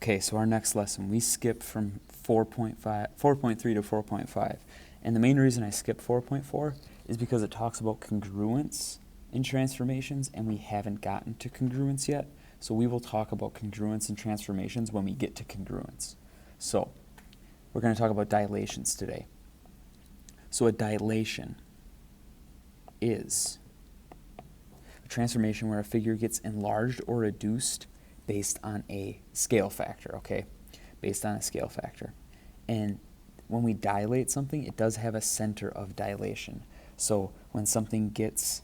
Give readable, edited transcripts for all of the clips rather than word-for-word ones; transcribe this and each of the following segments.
Okay, so our next lesson, we skip from 4.3 to 4.5. And the main reason I skip 4.4 is because it talks about congruence in transformations, and we haven't gotten to congruence yet. So we will talk about congruence in transformations when we get to congruence. So we're going to talk about dilations today. So a dilation is a transformation where a figure gets enlarged or reduced based on a scale factor, okay? Based on a scale factor. And when we dilate something, it does have a center of dilation. So when something gets,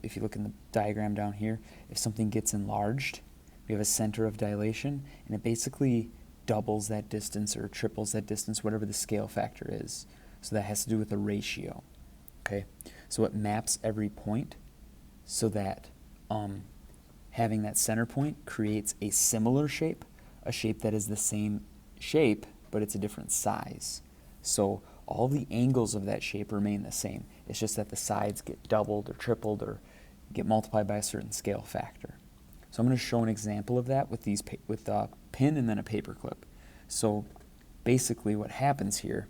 if you look in the diagram down here, if something gets enlarged, we have a center of dilation, and it basically doubles that distance or triples that distance, whatever the scale factor is. So that has to do with the ratio, okay? So it maps every point so that having that center point creates a similar shape, a shape that is the same shape, but it's a different size. So all the angles of that shape remain the same. It's just that the sides get doubled or tripled or get multiplied by a certain scale factor. So I'm going to show an example of that with a pin and then a paper clip. So basically what happens here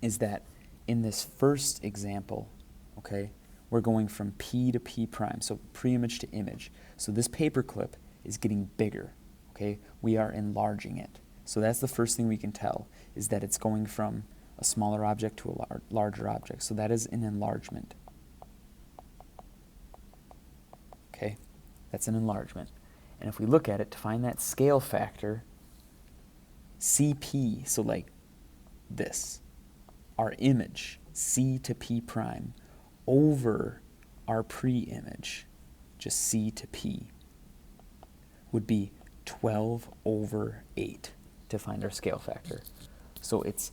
is that in this first example, okay, we're going from P to P prime, so pre-image to image. So this paper clip is getting bigger, okay? We are enlarging it. So that's the first thing we can tell, is that it's going from a smaller object to a larger object. So that is an enlargement. Okay, that's an enlargement. And if we look at it, to find that scale factor, CP, so like this, our image, C to P prime, over our pre-image, just C to P, would be 12 over 8 to find our scale factor. So it's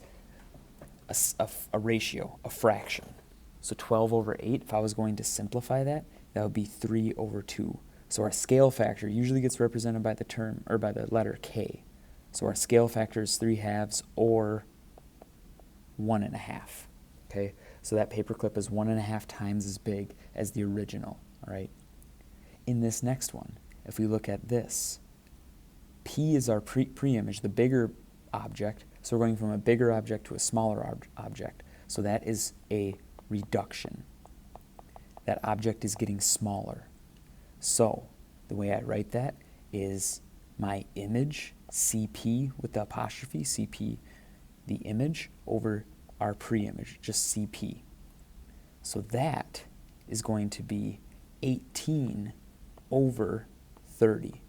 a ratio, a fraction. So 12 over 8, if I was going to simplify that, that would be 3 over 2. So our scale factor usually gets represented by the term, or by the letter K. So our scale factor is 3/2 or 1.5. Okay, so that paperclip is 1.5 times as big as the original, all right? In this next one, if we look at this, P is our pre-image, the bigger object, so we're going from a bigger object to a smaller object. So that is a reduction. That object is getting smaller. So the way I write that is my image, CP with the apostrophe, CP, the image, over our pre-image, just CP. So that is going to be 18 over 30,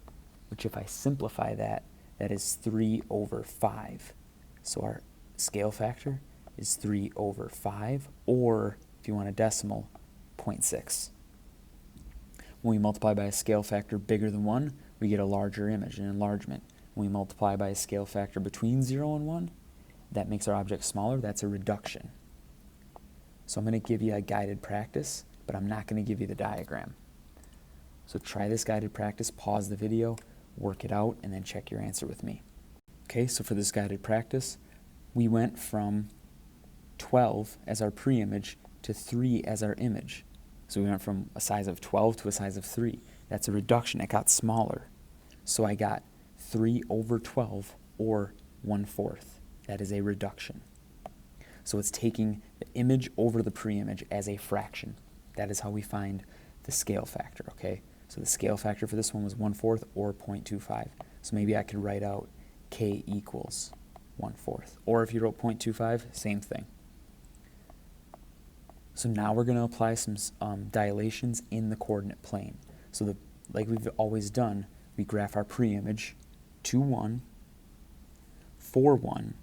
which if I simplify that, that is 3 over 5. So our scale factor is 3 over 5, or if you want a decimal, 0.6. When we multiply by a scale factor bigger than 1, we get a larger image, an enlargement. When we multiply by a scale factor between 0 and 1, that makes our object smaller, that's a reduction. So I'm going to give you a guided practice, but I'm not going to give you the diagram. So try this guided practice, pause the video, work it out, and then check your answer with me. Okay, so for this guided practice, we went from 12 as our pre-image to 3 as our image. So we went from a size of 12 to a size of 3. That's a reduction. It got smaller. So I got 3 over 12, or 1/4. That is a reduction. So it's taking the image over the pre-image as a fraction. That is how we find the scale factor, okay? So the scale factor for this one was 1/4 or 0.25. So maybe I could write out K equals 1/4. Or if you wrote 0.25, same thing. So now we're going to apply some dilations in the coordinate plane. So like we've always done, we graph our pre-image 2, 1, 4, 1,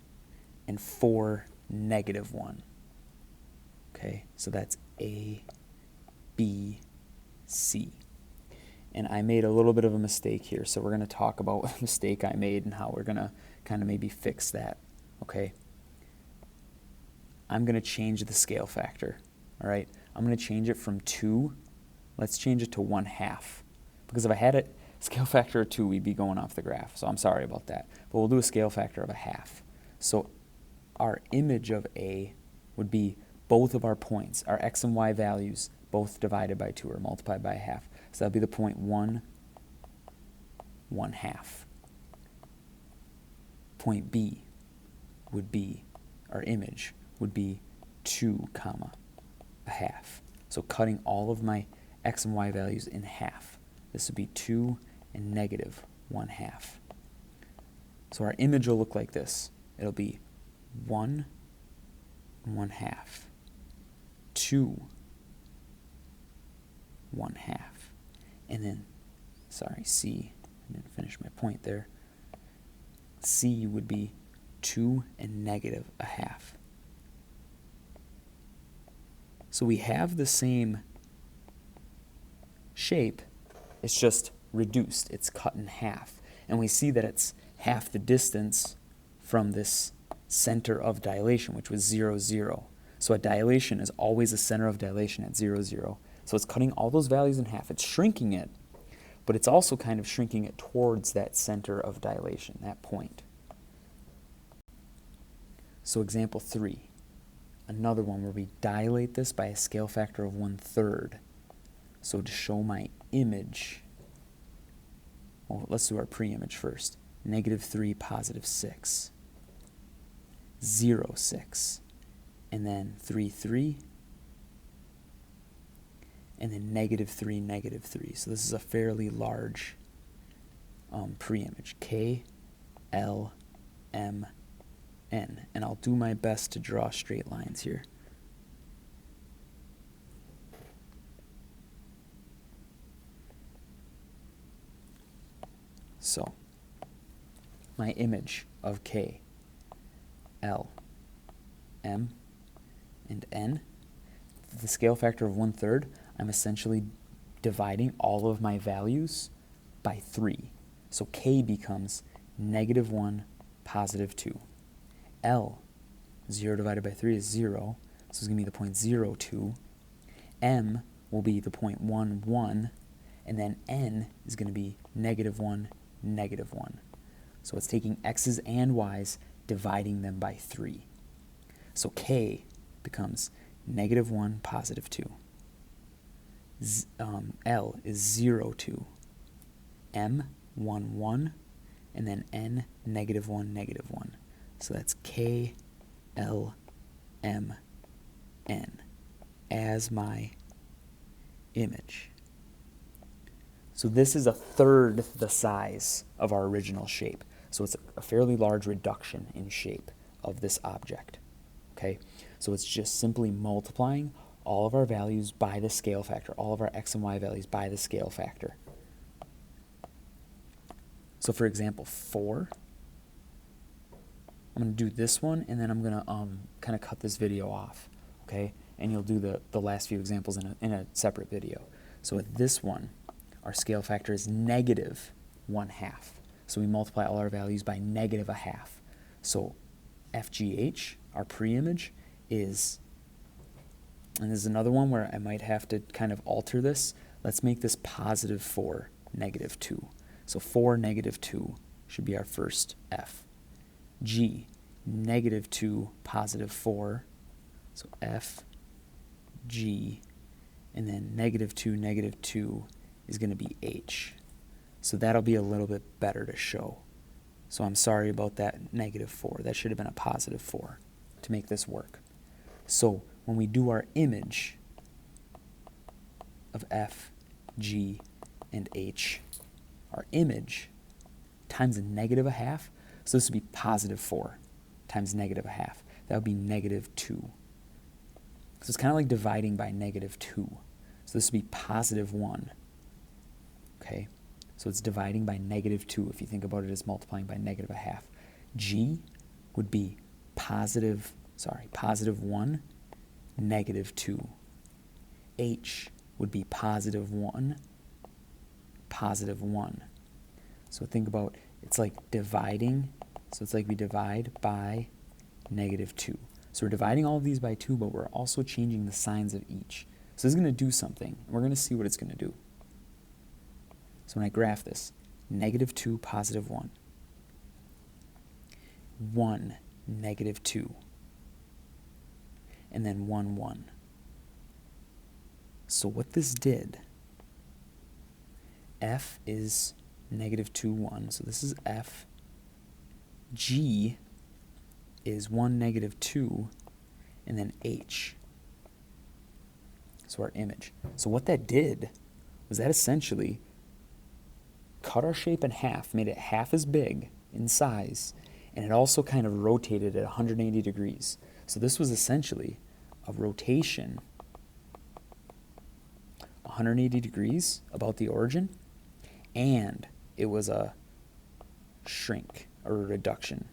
and 4, -1. Okay, so that's A, B, C. And I made a little bit of a mistake here, so we're going to talk about what mistake I made and how we're going to kind of maybe fix that, okay? I'm going to change the scale factor, all right? I'm going to change it from 2, let's change it to 1/2. Because if I had a scale factor of 2, we'd be going off the graph, so I'm sorry about that. But we'll do a scale factor of 1/2. So our image of A would be both of our points, our x and y values, both divided by 2 or multiplied by 1/2. So that would be the point 1, 1/2. point B would be, our image would be 2 comma a half. So cutting all of my x and y values in half. This would be 2 and negative 1/2. So our image will look like this. It'll be 1 and 1/2, 2, 1/2, and then, sorry, C, I didn't finish my point there. C would be 2 and negative a half. So we have the same shape, it's just reduced, it's cut in half. And we see that it's half the distance from this center of dilation, which was 0, 0. So a dilation is always a center of dilation at 0, 0. So it's cutting all those values in half. It's shrinking it, but it's also kind of shrinking it towards that center of dilation, that point. So example 3, another one where we dilate this by a scale factor of 1/3. So to show my image, well, let's do our pre-image first. -3, +6, 0, 6, and then 3, 3, and then -3, -3. So this is a fairly large pre-image, K, L, M, N. And I'll do my best to draw straight lines here. So my image of K, L, M, and N, the scale factor of 1/3, I'm essentially dividing all of my values by 3. So K becomes -1, +2. L, 0 divided by 3 is 0, so it's going to be the point 0, 2. M will be the point 1, 1, and then N is going to be -1, -1. So it's taking x's and y's, dividing them by 3. So K becomes -1, +2. L is 0, 2. M, 1, 1. And then N, -1, -1. So that's K, L, M, N as my image. So this is 1/3 the size of our original shape. So it's a fairly large reduction in shape of this object. Okay, so it's just simply multiplying all of our values by the scale factor, all of our x and y values by the scale factor. So for example 4, I'm going to do this one, and then I'm going to kind of cut this video off, okay? And you'll do the last few examples in a separate video. So with this one, our scale factor is -1/2. So we multiply all our values by -1/2. So FGH, our pre-image, is, and this is another one where I might have to kind of alter this. Let's make this +4, -2. So 4, -2 should be our first F. G, -2, +4. So F, G, and then -2, -2 is going to be H. So that'll be a little bit better to show. So I'm sorry about that -4. That should have been a +4 to make this work. So when we do our image of F, G, and H, our image times a -1/2, so this would be +4 times -1/2. That would be -2. So it's kind of like dividing by -2. So this would be +1. Okay, so it's dividing by -2 if you think about it as multiplying by -1/2. G would be +1, -2. H would be +1, +1. So think about, it's like dividing, so it's like we divide by -2. So we're dividing all of these by 2, but we're also changing the signs of each. So this is going to do something, and we're going to see what it's going to do. So when I graph this, -2, +1, 1, -2, and then 1, 1. So what this did, F is -2, 1, so this is F, G is 1, negative 2, and then H. So our image. So what that did was that essentially cut our shape in half, made it half as big in size, and it also kind of rotated at 180 degrees. So this was essentially a rotation 180 degrees about the origin, and it was a shrink or a reduction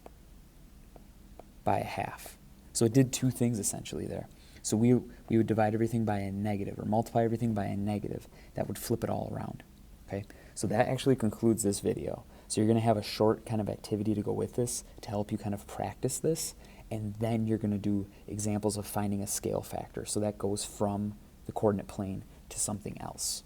by a half. So it did two things essentially there. So we would divide everything by a negative or multiply everything by a negative. That would flip it all around. Okay? So that actually concludes this video. So you're going to have a short kind of activity to go with this to help you kind of practice this, and then you're going to do examples of finding a scale factor. So that goes from the coordinate plane to something else.